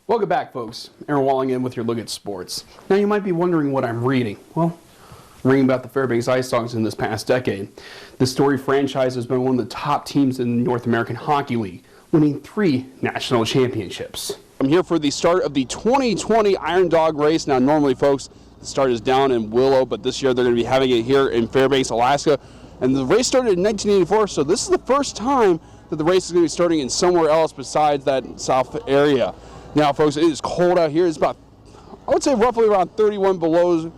Welcome back, folks. Aaron Walling in with your look at sports. Now, you might be wondering what I'm reading. Well, I'm reading about the Fairbanks Ice Dogs in this past decade. The storied franchise has been one of the top teams in the North American Hockey League, winning 3 national championships. I'm here for the start of the 2020 Iron Dog race. Now, normally, folks, the start is down in Willow, but this year they're going to be having it here in Fairbanks, Alaska. And the race started in 1984, so this is the first time that the race is going to be starting in somewhere else besides that south area. Now, folks, it is cold out here. It's about, I would say, roughly around 31 below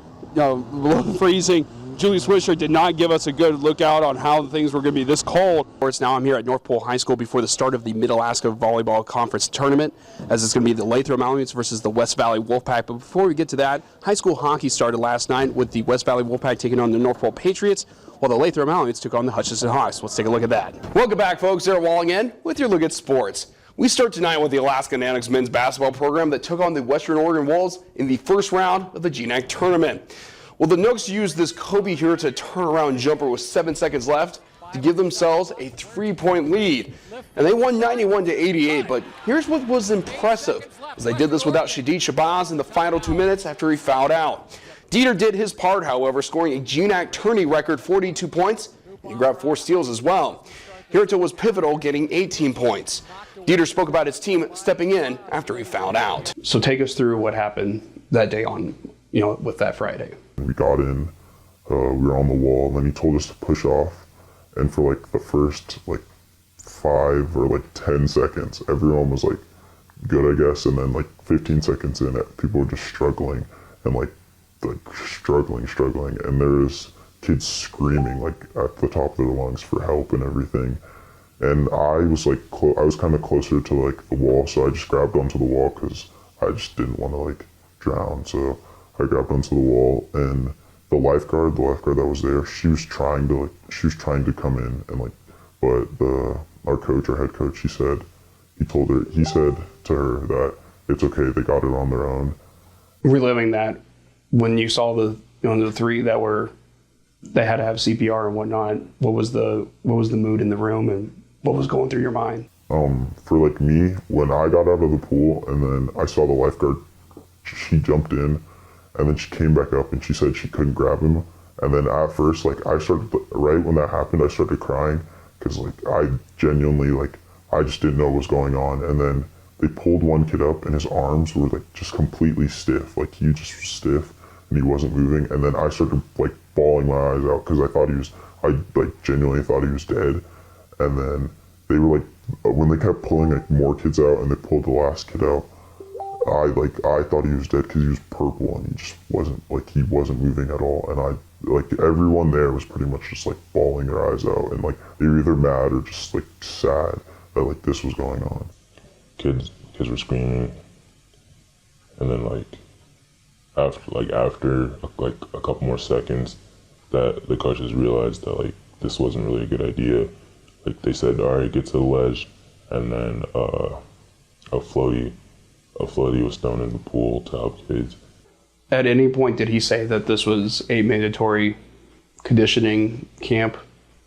freezing. Julie Swisher did not give us a good lookout on how things were going to be this cold. Now I'm here at North Pole High School before the start of the Mid-Alaska Volleyball Conference Tournament, as it's going to be the Lathrop Malamutes versus the West Valley Wolfpack. But before we get to that, high school hockey started last night with the West Valley Wolfpack taking on the North Pole Patriots, while the Lathrop Malamutes took on the Hutchinson Hawks. Let's take a look at that. Welcome back, folks. Aaron Walling in with your look at sports. We start tonight with the Alaska Nanooks men's basketball program that took on the Western Oregon Wolves in the first round of the GNAC tournament. Well, the Nooks used this Kobe Hirota turnaround jumper with 7 seconds left to give themselves a 3-point lead. And they won 91-88, but here's what was impressive, as they did this without Shadid Shabazz in the final 2 minutes after he fouled out. Dieter did his part, however, scoring a GNAC tourney record 42 points, and he grabbed 4 steals as well. Hirota was pivotal, getting 18 points. Dieter spoke about his team stepping in after he fouled out. So take us through what happened that day on, with that Friday. We got in, we were on the wall, and then he told us to push off. And for the first 5 or 10 seconds, everyone was good, I guess. And then 15 seconds in, people were just struggling and struggling. And there was kids screaming at the top of their lungs for help and everything. And I was I was kind of closer to the wall, so I just grabbed onto the wall because I just didn't want to drown. So I grabbed onto the wall, and the lifeguard that was there, she was trying to come in, and but our head coach, he said to her that it's okay, they got it on their own. Reliving that, when you saw the 3 that they had to have CPR and whatnot, what was the mood in the room and what was going through your mind? For me, when I got out of the pool and then I saw the lifeguard, she jumped in and then she came back up and she said she couldn't grab him. And then at first, I started, right when that happened, I started crying because I genuinely, I just didn't know what was going on. And then they pulled one kid up and his arms were just completely stiff. He just was stiff and he wasn't moving. And then I started bawling my eyes out because I genuinely thought he was dead. And then they were when they kept pulling more kids out and they pulled the last kid out, I thought he was dead because he was purple and he just wasn't he wasn't moving at all. And everyone there was pretty much just bawling their eyes out, and they were either mad or just sad that this was going on. Kids were screaming, and then after a couple more seconds, that the coaches realized that this wasn't really a good idea. They said, all right, get to the ledge, and then a floaty was thrown in the pool to help kids. At any point did he say that this was a mandatory conditioning camp?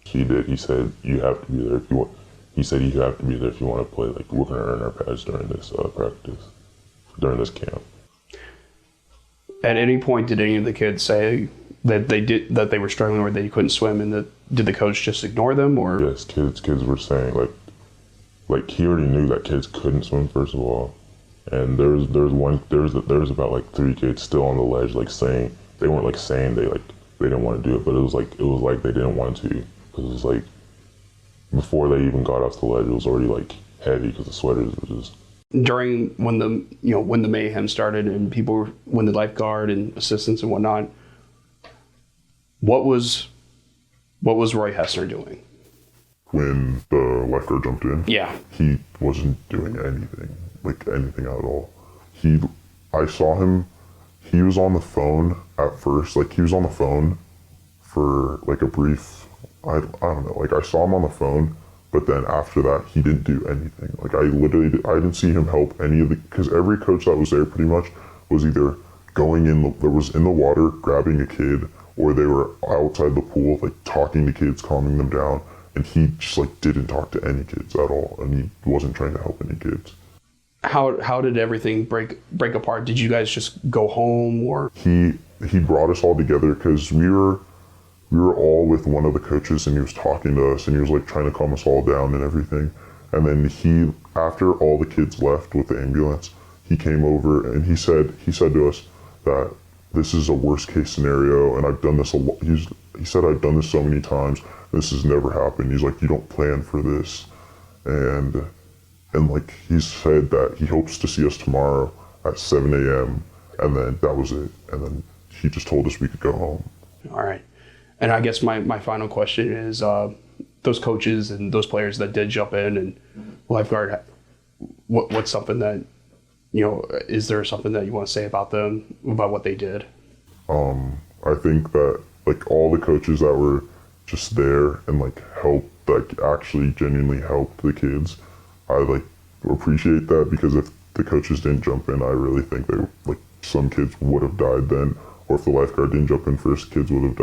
He did. He said you have to be there if you want. He said you have to be there if you want to play. We're going to earn our badge during this practice, during this camp. At any point did any of the kids say that they were struggling or they couldn't swim, and did the coach just ignore them? Or yes, kids were saying he already knew that kids couldn't swim, first of all. And there was about 3 kids still on the ledge, saying they weren't saying they didn't want to do it, but it was they didn't want to, because it was before they even got off the ledge, it was already heavy because the sweaters were just. During when the mayhem started and when the lifeguard and assistants and whatnot, what was Roy Hessner doing? When the lifeguard jumped in, yeah, he wasn't doing anything. Anything at all. I saw him, he was on the phone at first, he was on the phone for a brief, I don't know, I saw him on the phone, but then after that, he didn't do anything. I didn't see him help any of because every coach that was there pretty much was either going in the water, grabbing a kid, or they were outside the pool, talking to kids, calming them down, and he just didn't talk to any kids at all, and he wasn't trying to help any kids. How did everything break apart? Did you guys just go home, or He brought us all together because we were all with one of the coaches, and he was talking to us, and he was like trying to calm us all down and everything. And then after all the kids left with the ambulance, he came over and he said to us that this is a worst case scenario, and I've done this a lot. He said, I've done this so many times. This has never happened. He's like, you don't plan for this, and like he said that he hopes to see us tomorrow at 7 a.m. And then that was it. And then he just told us we could go home. all right? And I guess my final question is, those coaches and those players that did jump in and lifeguard, what's something that, is there something that you want to say about them, about what they did? I think that like all the coaches that were just there and like helped, like actually genuinely helped the kids, I like appreciate that, because if the coaches didn't jump in, I really think some kids would have died then, or if the lifeguard didn't jump in first, kids would have died.